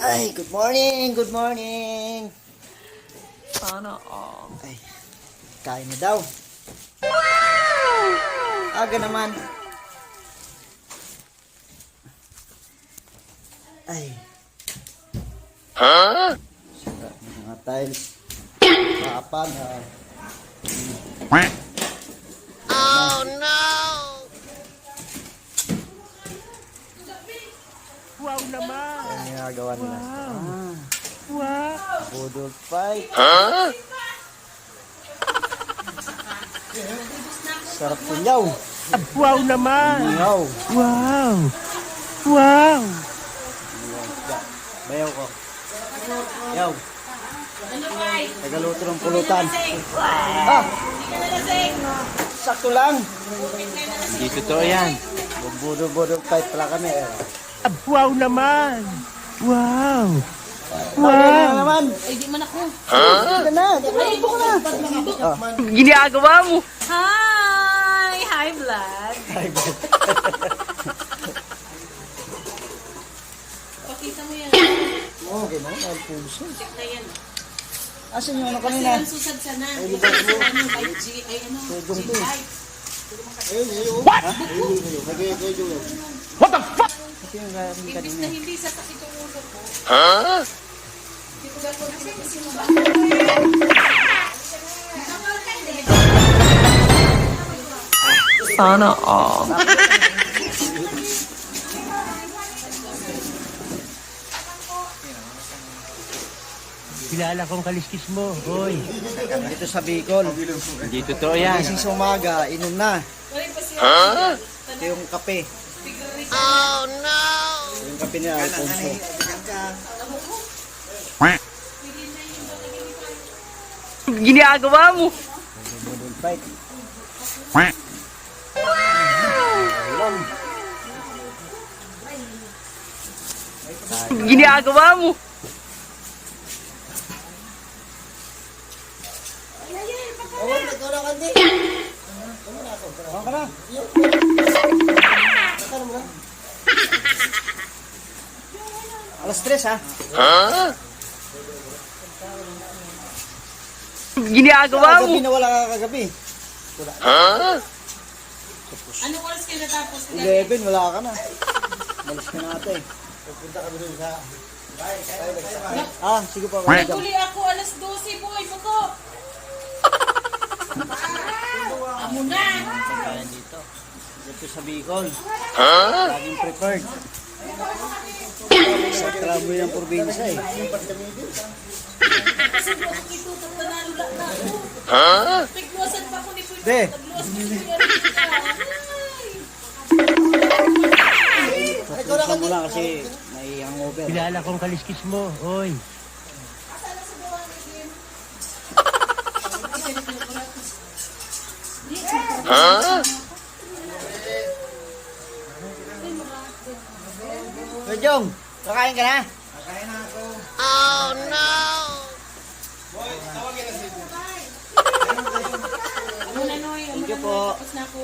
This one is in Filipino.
Ay, good morning, good morning. Sana all. Ay, kain na daw. Wow! Aga naman. Ay. Huh? Sira ng mga tiles. Kapan. Oh no! Wow naman! Ang ginagawa nila. Wow! Budol fight. Sarap punyaw. Wow naman! Punyaw. Wow! Wow! Bayaw ko. Yaw. Tagaluto ng pulutan. Ah! Sakto lang. Hindi totoo yan. Budol fight pala kami. Wow naman! Wow! Wow! Na naman. Ay, di man ako. Ito na. Ito ko na. Oh. Ginagawa mo! Hi! Hi, vlog. Pakita mo yan. Okay na. Alfonso. Check na yan. Asan yung ano Kasi kanina? ang susad sana. Ay, 5G. Ay, ano? Sugong to. What? What the fuck? Ito yung gagawin Imbis kanina. na hindi sasakit yung ulo ko. Hindi ko gagawin kasi mababa. Sana all. Kilala kong kaliskis mo, hoy. Dito sa Bicol. Hindi totoo yan. Gising sa umaga, inom na. Ito yung kape. Oh no! Ito yung kape niya, Alfonso. Ginagawa mo! Budol fight. Ginagawa mo! Baka na. Alas 3 ha? Ginagawa mo! Kagabi na wala ka kagabi. Anong oras kayo natapos? 11, wala ka na. Malis ka natin. Ah, sige pa. Huli ako alas 12, boy. Buko. Amo na. Dito sa Bicol. Laging prepared. Sa traboy ng probinsya eh. Kasi bro, kung ito, tanalula na ako. Tigluwasan pa ako ni Puy. De. Tutusan mo lang kasi may hangover. Kilala kong kaliskis mo, hoy. Hey, Jong, kakain ka na? Oh no! Ano na, Noy? Thank you po. Tapos na ako.